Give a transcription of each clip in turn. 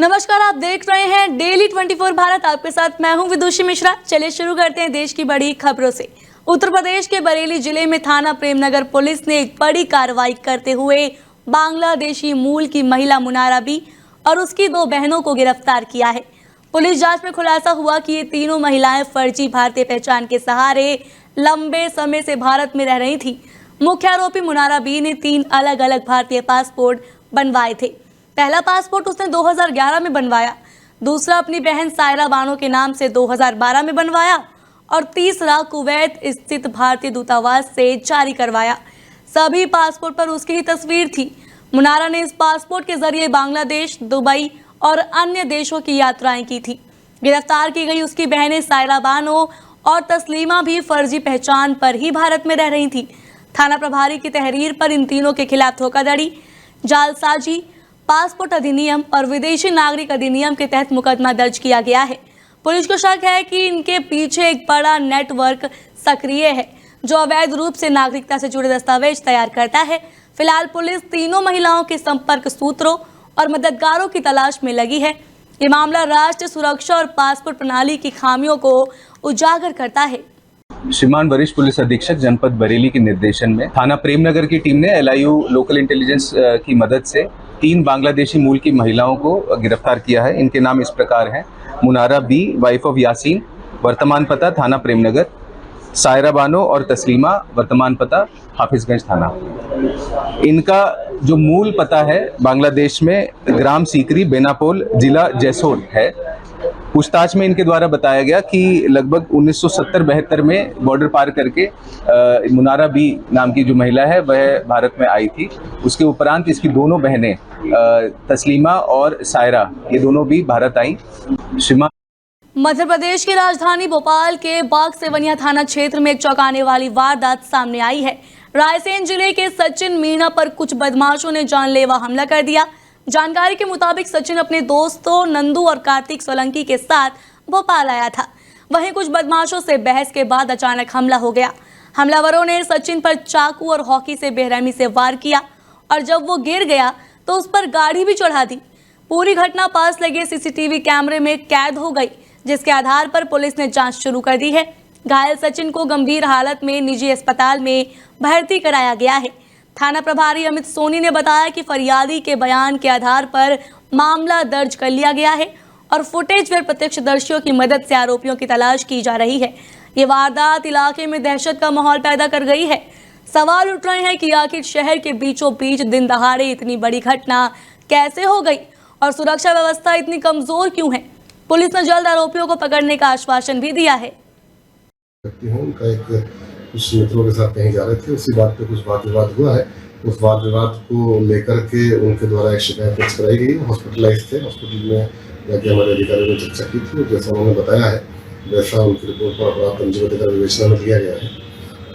नमस्कार, आप देख रहे हैं डेली 24 भारत। आपके साथ मैं हूं विदुषी मिश्रा। चलिए शुरू करते हैं देश की बड़ी खबरों से। उत्तर प्रदेश के बरेली जिले में थाना प्रेमनगर पुलिस ने एक बड़ी कार्रवाई करते हुए बांग्लादेशी मूल की महिला मुनारा बी और उसकी 2 बहनों को गिरफ्तार किया है। पुलिस जांच में खुलासा हुआ कि ये तीनों महिलाएं फर्जी भारतीय पहचान के सहारे लंबे समय से भारत में रह रही थी। मुख्य आरोपी मुनारा बी ने 3 अलग अलग भारतीय पासपोर्ट बनवाए थे। पहला पासपोर्ट उसने 2011 में बनवाया, दूसरा अपनी बहन सायरा बानो के नाम से 2012 में बनवाया और तीसरा कुवैत स्थित भारतीय दूतावास से जारी करवाया। सभी पासपोर्ट पर उसकी ही तस्वीर थी। मुनारा ने इस पासपोर्ट के जरिए बांग्लादेश, दुबई और अन्य देशों की यात्राएं की थी। गिरफ्तार की गई उसकी बहनें सायरा बानो और तस्लीमा भी फर्जी पहचान पर ही भारत में रह रही थी। थाना प्रभारी की तहरीर पर इन तीनों के खिलाफ धोखाधड़ी, जालसाजी, पासपोर्ट अधिनियम और विदेशी नागरिक अधिनियम के तहत मुकदमा दर्ज किया गया है। पुलिस को शक है कि इनके पीछे एक बड़ा नेटवर्क सक्रिय है जो अवैध रूप से नागरिकता से जुड़े दस्तावेज तैयार करता है। फिलहाल पुलिस तीनों महिलाओं के संपर्क सूत्रों और मददगारों की तलाश में लगी है। ये मामला राष्ट्रीय सुरक्षा और पासपोर्ट प्रणाली की खामियों को उजागर करता है। श्रीमान वरिष्ठ पुलिस अधीक्षक जनपद बरेली के निर्देशन में थाना प्रेमनगर की टीम ने LIU लोकल इंटेलिजेंस की मदद से 3 बांग्लादेशी मूल की महिलाओं को गिरफ्तार किया है। इनके नाम इस प्रकार हैं: मुनारा बी वाइफ ऑफ यासीन, वर्तमान पता थाना प्रेमनगर; सायरा बानो और तस्लीमा, वर्तमान पता हाफिजगंज थाना। इनका जो मूल पता है बांग्लादेश में ग्राम सीकरी, बेनापोल, जिला जैसोर है। पूछताछ में इनके द्वारा बताया गया कि लगभग 1970-72 में बॉर्डर पार करके मुनारा बी नाम की जो महिला है वह भारत में आई थी। उसके उपरांत इसकी दोनों बहनें तस्लीमा और सायरा, ये दोनों भी भारत आई। मध्य प्रदेश की राजधानी भोपाल के बाग सेवनिया थाना क्षेत्र में एक चौंकाने वाली वारदात सामने आई है। रायसेन जिले के सचिन मीणा पर कुछ बदमाशों ने जानलेवा हमला कर दिया। जानकारी के मुताबिक सचिन अपने दोस्तों नंदू और कार्तिक सोलंकी के साथ भोपाल आया था। वहीं कुछ बदमाशों से बहस के बाद अचानक हमला हो गया। हमलावरों ने सचिन पर चाकू और हॉकी से बेरहमी से वार किया और जब वो गिर गया तो उस पर गाड़ी भी चढ़ा दी। पूरी घटना पास लगे CCTV कैमरे में कैद हो गई, जिसके आधार पर पुलिस ने जांच शुरू कर दी है। घायल सचिन को गंभीर हालत में निजी अस्पताल में भर्ती कराया गया है। थाना प्रभारी अमित सोनी ने बताया कि फरियादी के बयान के आधार पर मामला दर्ज कर लिया गया है और फुटेज व प्रत्यक्षदर्शियों की मदद से आरोपियों की तलाश की जा रही है। ये वारदात इलाके में दहशत का माहौल पैदा कर गई है। सवाल उठ रहे हैं कि आखिर शहर के बीचों बीच दिन दहाड़े इतनी बड़ी घटना कैसे हो गई और सुरक्षा व्यवस्था इतनी कमजोर क्यों है। पुलिस ने जल्द आरोपियों को पकड़ने का आश्वासन भी दिया है। कुछ मित्रों के साथ कहीं जा रहे थे, उसी बात पे कुछ वाद विवाद हुआ है। उस वाद विवाद को लेकर के उनके द्वारा एक शिकायत दर्ज कराई गई। हॉस्पिटलाइज थे, हॉस्पिटल में जाके हमारे अधिकारियों ने चर्चा की थी। जैसा उन्होंने बताया है वैसा उनकी रिपोर्ट पर अपराध पंजीबद्ध कर विवेचना में दिया गया है।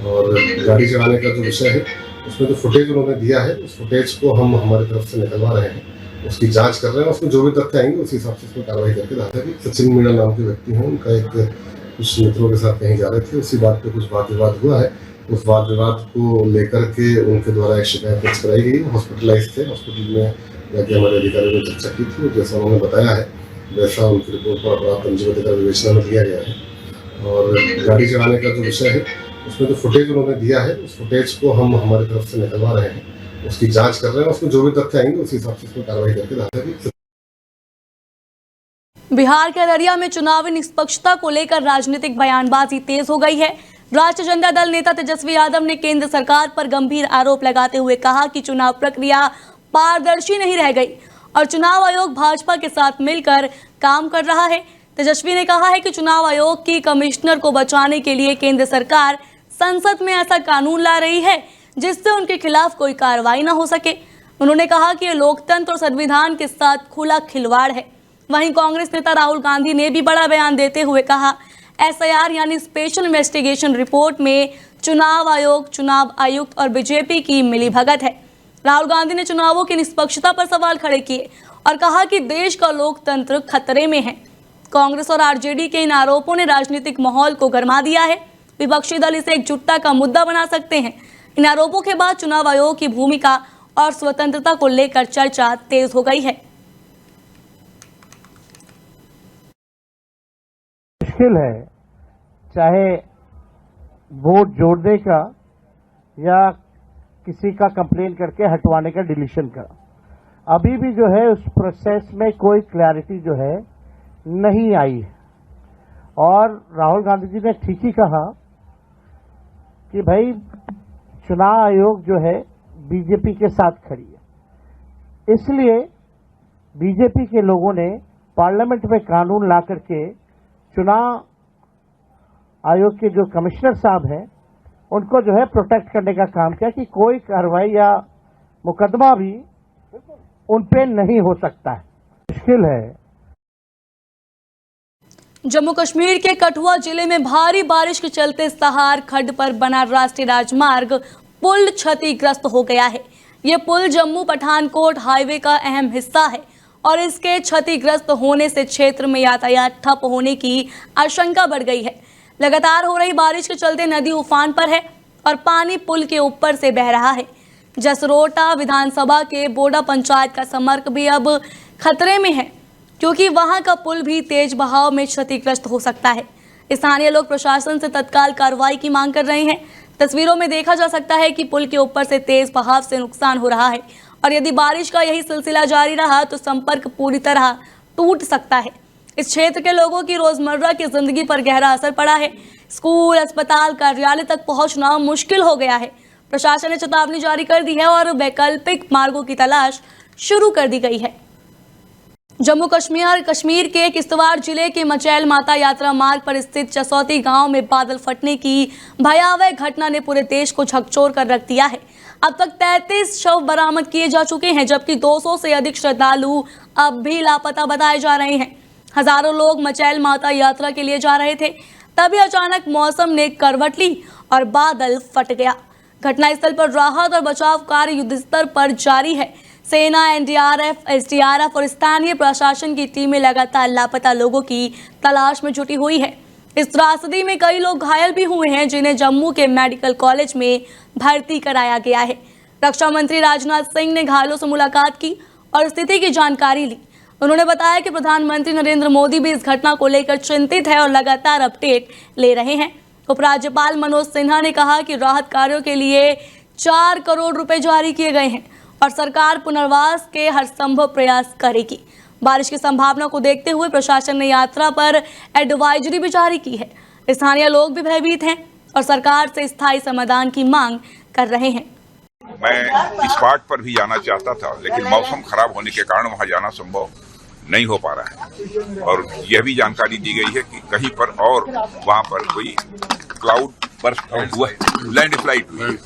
और गाड़ी चढ़ाने का जो विषय है उसमें जो फुटेज उन्होंने दिया है उस फुटेज को हम हमारी तरफ से निकलवा रहे हैं, उसकी जाँच कर रहे हैं। उसमें जो भी तथ्य आएंगे उसी हिसाब से उसमें कार्रवाई करके रहता है। सचिन मीणा नाम के व्यक्ति हैं, उनका एक कुछ मित्रों के साथ कहीं जा रहे थे, उसी बात पे कुछ वाद विवाद हुआ है। उस वाद विवाद को लेकर के उनके द्वारा एक शिकायत दर्ज कराई गई। हॉस्पिटलाइज थे, हॉस्पिटल में जाके हमारे अधिकारियों ने चर्चा की थी। जैसा उन्होंने बताया है वैसा उनकी रिपोर्ट पर अपराध पंजीबद्ध कर विवेचना में दिया गया है। और गाड़ी चढ़ाने का जो विषय है उसमें जो फुटेज उन्होंने दिया है उस फुटेज को हम हमारी तरफ से निकलवा रहे हैं, उसकी जाँच कर रहे हैं। उसमें जो भी तथ्य आएंगे उसी हिसाब से उसमें कार्रवाई करके रहता है। बिहार के अररिया में चुनावी निष्पक्षता को लेकर राजनीतिक बयानबाजी तेज हो गई है। राष्ट्रीय जनता दल नेता तेजस्वी यादव ने केंद्र सरकार पर गंभीर आरोप लगाते हुए कहा कि चुनाव प्रक्रिया पारदर्शी नहीं रह गई और चुनाव आयोग भाजपा के साथ मिलकर काम कर रहा है। तेजस्वी ने कहा है कि चुनाव आयोग की कमिश्नर को बचाने के लिए केंद्र सरकार संसद में ऐसा कानून ला रही है जिससे उनके खिलाफ कोई कार्रवाई न हो सके। उन्होंने कहा कि यह लोकतंत्र और संविधान के साथ खुला खिलवाड़ है। वहीं कांग्रेस नेता राहुल गांधी ने भी बड़ा बयान देते हुए कहा, SIR यानी स्पेशल इन्वेस्टिगेशन रिपोर्ट में चुनाव आयोग, चुनाव आयुक्त और बीजेपी की मिलीभगत है। राहुल गांधी ने चुनावों की निष्पक्षता पर सवाल खड़े किए और कहा कि देश का लोकतंत्र खतरे में है। कांग्रेस और RJD के इन आरोपों ने राजनीतिक माहौल को गरमा दिया है। विपक्षी दल इसे एकजुटता का मुद्दा बना सकते हैं। इन आरोपों के बाद चुनाव आयोग की भूमिका और स्वतंत्रता को लेकर चर्चा तेज हो गई है। मुश्किल है, चाहे वोट जोड़ने का या किसी का कंप्लेन करके हटवाने का, डिलीशन का। अभी भी जो है उस प्रोसेस में कोई क्लैरिटी जो है नहीं आई है। और राहुल गांधी जी ने ठीक ही कहा कि भाई चुनाव आयोग जो है बीजेपी के साथ खड़ी है, इसलिए बीजेपी के लोगों ने पार्लियामेंट में कानून ला करके चुनाव आयोग के जो कमिश्नर साहब हैं उनको जो है प्रोटेक्ट करने का काम किया कि कोई कार्रवाई या मुकदमा भी उन पे नहीं हो सकता है। मुश्किल है। जम्मू कश्मीर के कठुआ जिले में भारी बारिश के चलते सहार खड्ड पर बना राष्ट्रीय राजमार्ग पुल क्षतिग्रस्त हो गया है। ये पुल जम्मू पठानकोट हाईवे का अहम हिस्सा है और इसके क्षतिग्रस्त होने से क्षेत्र में यातायात ठप होने की आशंका बढ़ गई है। लगातार हो रही बारिश के चलते नदी उफान पर है और पानी पुल के ऊपर से बह रहा है। जसरोटा विधानसभा के बोडा पंचायत का संपर्क भी अब खतरे में है, क्योंकि वहां का पुल भी तेज बहाव में क्षतिग्रस्त हो सकता है। स्थानीय लोग प्रशासन से तत्काल कार्रवाई की मांग कर रहे हैं। तस्वीरों में देखा जा सकता है कि पुल के ऊपर से तेज बहाव से नुकसान हो रहा है और यदि बारिश का यही सिलसिला जारी रहा तो संपर्क पूरी तरह टूट सकता है। इस क्षेत्र के लोगों की रोजमर्रा की जिंदगी पर गहरा असर पड़ा है। स्कूल, अस्पताल, कार्यालय तक पहुंचना मुश्किल हो गया है। प्रशासन ने चेतावनी जारी कर दी है और वैकल्पिक मार्गों की तलाश शुरू कर दी गई है। जम्मू कश्मीर के किश्तवाड़ जिले के मचैल माता यात्रा मार्ग पर स्थित चसौती गांव में बादल फटने की भयावह घटना ने पूरे देश को झकझोर कर रख दिया है। अब तक 33 शव बरामद किए जा चुके हैं, जबकि 200 से अधिक श्रद्धालु अब भी लापता बताए जा रहे हैं। हजारों लोग मचैल माता यात्रा के लिए जा रहे थे, तभी अचानक मौसम ने करवट ली और बादल फट गया। घटनास्थल पर राहत और बचाव कार्य युद्धस्तर पर जारी है। सेना, एनडीआरएफ, एसडीआरएफ और स्थानीय प्रशासन की टीमें लगातार लापता लोगों की तलाश में जुटी हुई है। इस त्रासदी में कई लोग घायल भी हुए हैं, जिन्हें जम्मू के मेडिकल कॉलेज में भर्ती कराया गया है। रक्षा मंत्री राजनाथ सिंह ने घायलों से मुलाकात की और स्थिति की जानकारी ली। उन्होंने बताया कि प्रधानमंत्री नरेंद्र मोदी भी इस घटना को लेकर चिंतित है और लगातार अपडेट ले रहे हैं। उपराज्यपाल मनोज सिन्हा ने कहा कि राहत कार्यों के लिए 4 करोड़ रुपए जारी किए गए हैं और सरकार पुनर्वास के हर संभव प्रयास करेगी। बारिश की संभावना को देखते हुए प्रशासन ने यात्रा पर एडवाइजरी भी जारी की है। स्थानीय लोग भी भयभीत हैं और सरकार से स्थायी समाधान की मांग कर रहे हैं। मैं स्पॉट पर भी जाना चाहता था, लेकिन मौसम खराब होने के कारण वहां जाना संभव नहीं हो पा रहा है और यह भी जानकारी दी गई है कि कहीं पर और वहां पर कोई क्लाउड बर्स्ट हुआ है, लैंडस्लाइड हुई,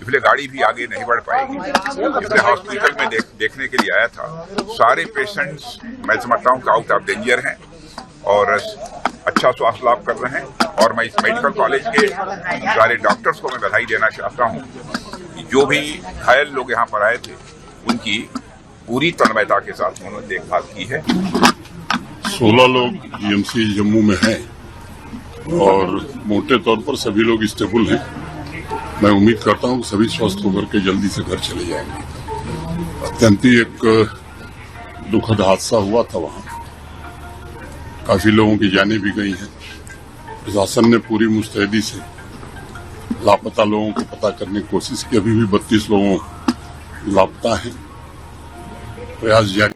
इसलिए गाड़ी भी आगे नहीं बढ़ पाएगी। इसलिए हॉस्पिटल में देखने के लिए आया था। सारे पेशेंट्स मैं समझता हूँ कि आउट ऑफ डेंजर हैं और अच्छा स्वास्थ्य लाभ कर रहे हैं और मैं इस मेडिकल कॉलेज के सारे डॉक्टर्स को मैं बधाई देना चाहता हूँ कि जो भी घायल लोग यहाँ पर आए थे उनकी पूरी तन्मयता के साथ उन्होंने देखभाल की है। 16 लोग जीएमसी जम्मू में हैं और मोटे तौर पर सभी लोग स्टेबल हैं। मैं उम्मीद करता हूं कि सभी स्वस्थ होकर के जल्दी से घर चले जाएंगे। अत्यंत ही एक दुखद हादसा हुआ था, वहां काफी लोगों की जानें भी गई हैं। प्रशासन ने पूरी मुस्तैदी से लापता लोगों को पता करने की कोशिश की। अभी भी 32 लोगों लापता हैं, प्रयास जारी।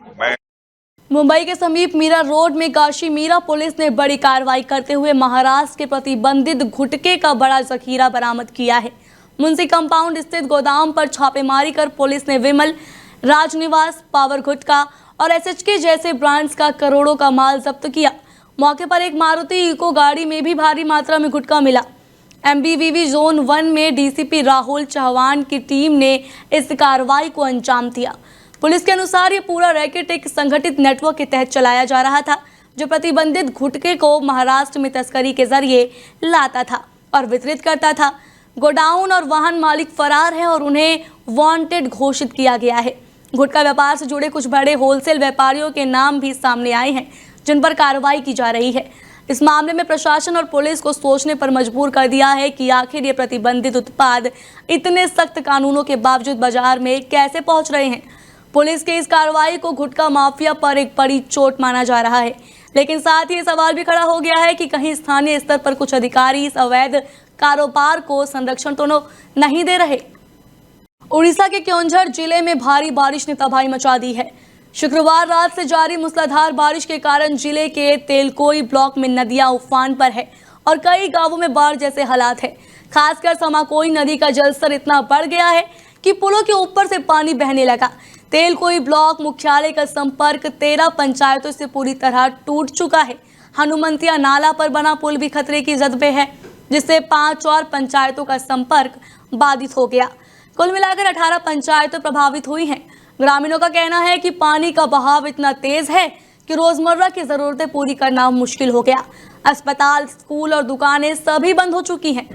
मुंबई के समीप मीरा रोड में काशी मीरा पुलिस ने बड़ी कार्रवाई करते हुए महाराष्ट्र के प्रतिबंधित गुटखे का बड़ा जखीरा बरामद किया है। मुंशी कंपाउंड स्थित गोदाम पर छापेमारी कर पुलिस ने विमल, राजनिवास, पावर गुटखा और एसएचके जैसे ब्रांड्स का करोड़ों का माल जब्त किया। मौके पर एक मारुति इको गाड़ी में भी भारी मात्रा में गुटखा मिला। एमबीवीवी जोन 1 में डीसीपी राहुल चौहान की टीम ने इस कार्रवाई को अंजाम दिया। पुलिस के अनुसार ये पूरा रैकेट एक संगठित नेटवर्क के तहत चलाया जा रहा था, जो प्रतिबंधित गुटखे को महाराष्ट्र में तस्करी के जरिए लाता था और वितरित करता था। गोडाउन और वाहन मालिक फरार है और उन्हें वांटेड घोषित किया गया है। गुटखा व्यापार से जुड़े कुछ बड़े होलसेल व्यापारियों के नाम भी सामने आए हैं, जिन पर कार्रवाई की जा रही है। इस मामले में प्रशासन और पुलिस को सोचने पर मजबूर कर दिया है कि आखिर ये प्रतिबंधित उत्पाद इतने सख्त कानूनों के बावजूद बाजार में कैसे पहुंच रहे हैं। पुलिस की इस कार्रवाई को गुटखा माफिया पर एक बड़ी चोट माना जा रहा है, लेकिन साथ ही ये सवाल भी खड़ा हो गया है कि कहीं स्थानीय स्तर पर कुछ अधिकारी इस अवैध कारोबार को संरक्षण तो नहीं दे रहे। उड़ीसा के क्योंझर जिले में भारी बारिश ने तबाही मचा दी है। शुक्रवार रात से जारी मूसलाधार बारिश के कारण जिले के तेलकोई ब्लॉक में नदियां उफान पर है और कई गांवों में बाढ़ जैसे हालात है। खासकर समाकोई नदी का जलस्तर इतना बढ़ गया है कि पुलों के ऊपर से पानी बहने लगा। तेलकोई ब्लॉक मुख्यालय का संपर्क 13 पंचायतों से पूरी तरह टूट चुका है। हनुमंतिया नाला पर बना पुल भी खतरे की जद में है, जिससे 5 और पंचायतों का संपर्क बाधित हो गया। कुल मिलाकर 18 पंचायतें प्रभावित हुई हैं। ग्रामीणों का कहना है कि पानी का बहाव इतना तेज है कि रोजमर्रा की जरूरतें पूरी करना मुश्किल हो गया। अस्पताल, स्कूल और दुकानें सभी बंद हो चुकी हैं।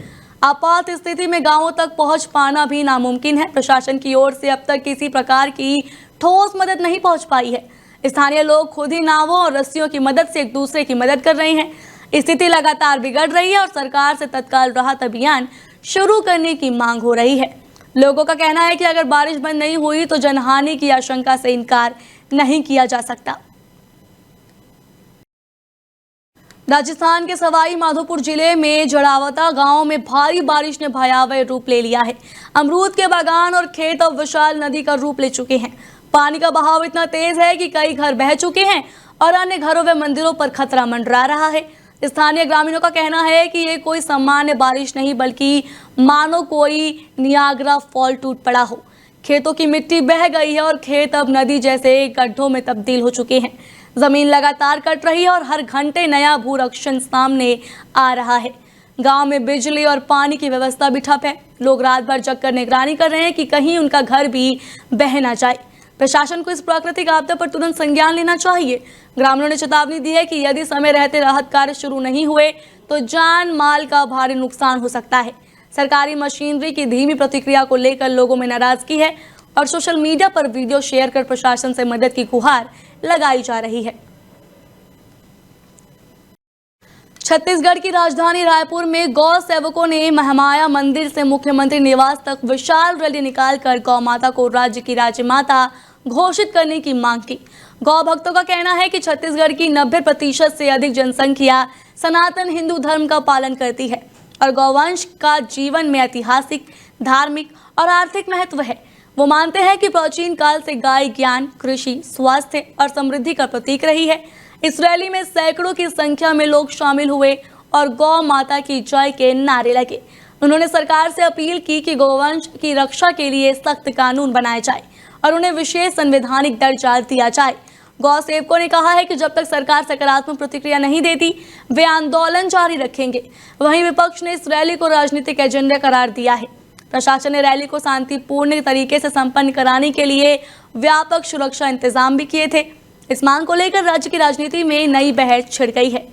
आपात स्थिति में गांवों तक पहुंच पाना भी नामुमकिन है। प्रशासन की ओर से अब तक किसी प्रकार की ठोस मदद नहीं पहुंच पाई है। स्थानीय लोग खुद ही नावों और रस्सियों की मदद से एक दूसरे की मदद कर रहे हैं। स्थिति लगातार बिगड़ रही है और सरकार से तत्काल राहत अभियान शुरू करने की मांग हो रही है। लोगों का कहना है कि अगर बारिश बंद नहीं हुई तो जनहानि की आशंका से इनकार नहीं किया जा सकता। राजस्थान के सवाई माधोपुर जिले में जड़ावता गांव में भारी बारिश ने भयावह रूप ले लिया है। अमरूद के बागान और खेत अब विशाल नदी का रूप ले चुके हैं। पानी का बहाव इतना तेज है कि कई घर बह चुके हैं और अन्य घरों व मंदिरों पर खतरा मंडरा रहा है। स्थानीय ग्रामीणों का कहना है कि ये कोई सामान्य बारिश नहीं बल्कि मानो कोई नियाग्रा फॉल टूट पड़ा हो। खेतों की मिट्टी बह गई है और खेत अब नदी जैसे गड्ढों में तब्दील हो चुके हैं। जमीन लगातार कट रही है और हर घंटे नया भूरक्षण सामने आ रहा है। गांव में बिजली और पानी की व्यवस्था भी ठप है। लोग रात भर जगकर निगरानी कर रहे हैं कि कहीं उनका घर भी बह ना जाए। प्रशासन को इस प्राकृतिक आपदा पर तुरंत संज्ञान लेना चाहिए। ग्रामीणों ने चेतावनी दी है कि यदि समय रहते राहत कार्य शुरू नहीं हुए तो जान माल का भारी नुकसान हो सकता है। सरकारी मशीनरी की धीमी प्रतिक्रिया को लेकर लोगों में नाराजगी है और सोशल मीडिया पर वीडियो शेयर कर प्रशासन से मदद की गुहार लगाई जा रही है। छत्तीसगढ़ की राजधानी रायपुर में गौ सेवकों ने महामाया मंदिर से मुख्यमंत्री निवास तक विशाल रैली निकालकर गौ माता को राज्य की राजमाता घोषित करने की मांग की। गौ भक्तों का कहना है कि छत्तीसगढ़ की 90% से अधिक जनसंख्या सनातन हिंदू धर्म का पालन करती है और गौवंश का जीवन में ऐतिहासिक, धार्मिक और आर्थिक महत्व है। वो मानते हैं कि प्राचीन काल से गाय ज्ञान, कृषि, स्वास्थ्य और समृद्धि का प्रतीक रही है। इस रैली में सैकड़ों की संख्या में लोग शामिल हुए और गौ माता की जय के नारे लगे। उन्होंने सरकार से अपील की कि गौवंश की रक्षा के लिए सख्त कानून बनाए जाए और उन्हें विशेष संवैधानिक दर्जा दिया जाए। गौ सेवकों ने कहा है कि जब तक सरकार सकारात्मक प्रतिक्रिया नहीं देती वे आंदोलन जारी रखेंगे। वहीं विपक्ष ने इस रैली को राजनीतिक एजेंडा करार दिया है। प्रशासन ने रैली को शांतिपूर्ण तरीके से संपन्न कराने के लिए व्यापक सुरक्षा इंतजाम भी किए थे। इस मांग को लेकर राज्य की राजनीति में नई बहस छिड़ गई है।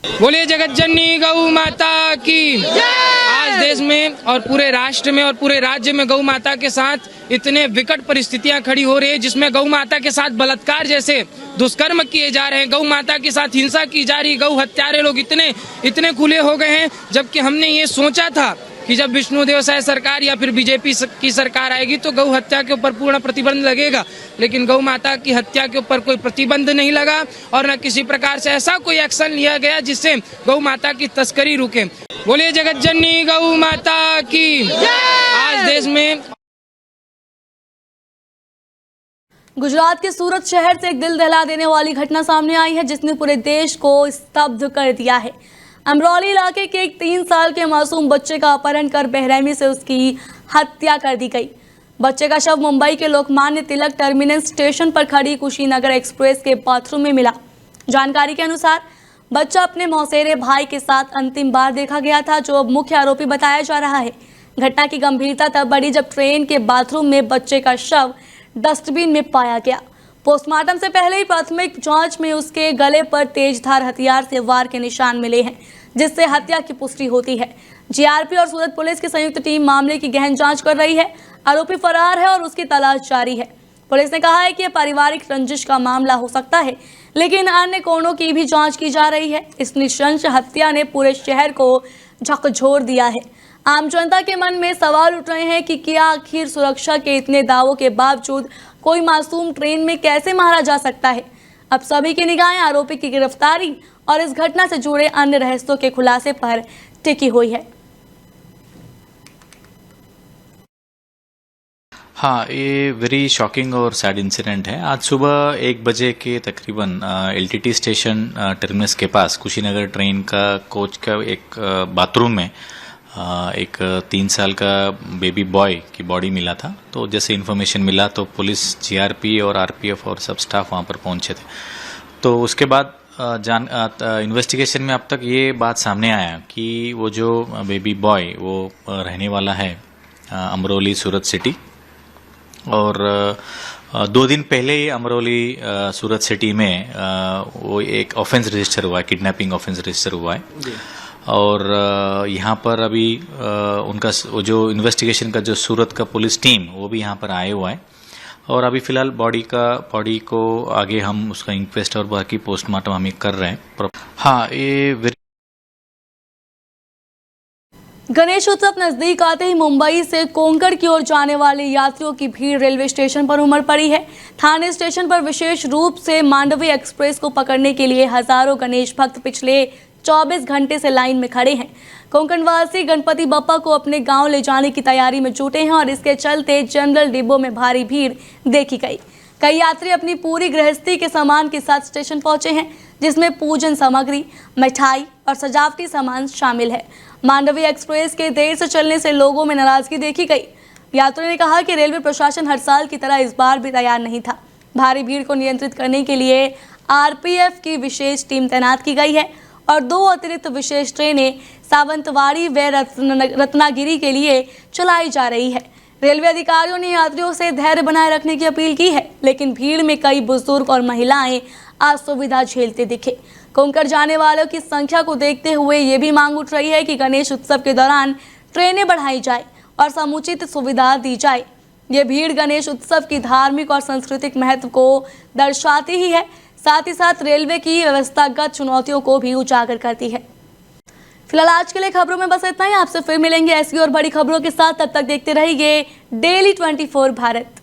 बोलिए जगत जननी गौ माता की। आज देश में और पूरे राष्ट्र में और पूरे राज्य में गौ माता के साथ इतने विकट परिस्थितियां खड़ी हो रही है, जिसमें गौ माता के साथ बलात्कार जैसे दुष्कर्म किए जा रहे हैं, गौ माता के साथ हिंसा की जा रही, गौ हत्यारे लोग इतने खुले हो गए हैं। जबकि हमने ये सोचा था कि जब विष्णुदेव साय सरकार या फिर बीजेपी की सरकार आएगी तो गौ हत्या के ऊपर पूर्ण प्रतिबंध लगेगा, लेकिन गौ माता की हत्या के ऊपर कोई प्रतिबंध नहीं लगा और न किसी प्रकार से ऐसा कोई एक्शन लिया गया जिससे गौ माता की तस्करी रुके। बोलिए जगत जननी गौ माता की। आज देश में गुजरात के सूरत शहर से एक दिल दहला देने वाली घटना सामने आई है, जिसने पूरे देश को स्तब्ध कर दिया है। अमरौली इलाके के एक 3 साल के मासूम बच्चे का अपहरण कर बेरहमी से उसकी हत्या कर दी गई। बच्चे का शव मुंबई के लोकमान्य तिलक टर्मिनस स्टेशन पर खड़ी कुशीनगर एक्सप्रेस के बाथरूम में मिला। जानकारी के अनुसार बच्चा अपने मौसेरे भाई के साथ अंतिम बार देखा गया था, जो अब मुख्य आरोपी बताया जा रहा है। घटना की गंभीरता तब बढ़ी जब ट्रेन के बाथरूम में बच्चे का शव डस्टबिन में पाया गया। पोस्टमार्टम से पहले ही प्राथमिक जांच में उसके गले पर तेजधार हथियार से वार के निशान मिले हैं, जिससे हत्या की पुष्टि होती है। जीआरपी और सूरत पुलिस की संयुक्त टीम मामले की गहन जांच कर रही है। आरोपी फरार है और उसकी तलाश जारी है। पुलिस ने कहा है कि यह पारिवारिक रंजिश का मामला हो सकता है, लेकिन अन्य कोणों की भी जांच की जा रही है। इस नृशंस हत्या ने पूरे शहर को झकझोर दिया है। आम जनता के मन में सवाल उठ रहे हैं कि क्या आखिर सुरक्षा के इतने दावों के बावजूद कोई मासूम ट्रेन में कैसे मारा जा सकता है। अब सभी की निगाहें आरोपी की गिरफ्तारी और इस घटना से जुड़े अन्य रहस्यों के खुलासे पर टिकी हुई है। हाँ, ये वेरी शॉकिंग और सैड इंसिडेंट है। आज सुबह 1 बजे के तकरीबन एलटीटी स्टेशन टर्मिनस के पास कुशीनगर ट्रेन का कोच का एक बाथरूम में एक 3 साल का बेबी बॉय की बॉडी मिला था। तो जैसे इन्फॉर्मेशन मिला तो पुलिस, जीआरपी और आरपीएफ और सब स्टाफ वहाँ पर पहुँचे थे। तो उसके बाद इन्वेस्टिगेशन में अब तक ये बात सामने आया कि वो जो बेबी बॉय वो रहने वाला है अमरोली सूरत सिटी, और 2 दिन पहले ही अमरोली सूरत सिटी में वो एक ऑफेंस रजिस्टर हुआ है, किडनैपिंग ऑफेंस रजिस्टर हुआ है। और यहाँ पर अभी उनका वो जो इन्वेस्टिगेशन का जो सूरत का पुलिस टीम वो भी यहाँ पर आए हुआ है। और अभी फिलहाल बॉडी को आगे हम उसका इंक्वेस्ट और बाकी पोस्टमार्टम हम कर रहे हैं। हाँ, ये गणेश उत्सव नजदीक आते ही मुंबई से कोंकण की ओर जाने वाले यात्रियों की भीड़ रेलवे स्टेशन पर उमड़ पड़ी है। थाने स्टेशन पर विशेष रूप से मांडवी एक्सप्रेस को पकड़ने के लिए हजारों गणेश भक्त पिछले 24 घंटे से लाइन में खड़े हैं। कोंकणवासी गणपति बप्पा को अपने गांव ले जाने की तैयारी में जुटे हैं और इसके चलते जनरल डिब्बों में भारी भीड़ देखी गई। कई यात्री अपनी पूरी गृहस्थी के सामान के साथ स्टेशन पहुंचे हैं, जिसमें पूजन सामग्री, मिठाई और सजावटी सामान शामिल है। मांडवी एक्सप्रेस के देर से चलने से लोगों में नाराजगी देखी गई। यात्रियों ने कहा कि रेलवे प्रशासन हर साल की तरह इस बार भी तैयार नहीं था। भारी भीड़ को नियंत्रित करने के लिए आरपीएफ की विशेष टीम तैनात की गई है और 2 अतिरिक्त विशेष ट्रेनें सावंतवाड़ी व रत्नागिरी के लिए चलाई जा रही है। रेलवे अधिकारियों ने यात्रियों से धैर्य बनाए रखने की अपील की है, लेकिन भीड़ में कई बुजुर्ग और महिलाएं असुविधा झेलते दिखे। कोंकण जाने वालों की संख्या को देखते हुए ये भी मांग उठ रही है कि गणेश उत्सव के दौरान ट्रेनें बढ़ाई जाए और समुचित सुविधा दी जाए। ये भीड़ गणेश उत्सव की धार्मिक और सांस्कृतिक महत्व को दर्शाती ही है, साथ ही साथ रेलवे की व्यवस्थागत चुनौतियों को भी उजागर करती है। फिलहाल आज के लिए खबरों में बस इतना ही। आपसे फिर मिलेंगे ऐसी और बड़ी खबरों के साथ। तब तक देखते रहिए डेली 24 भारत।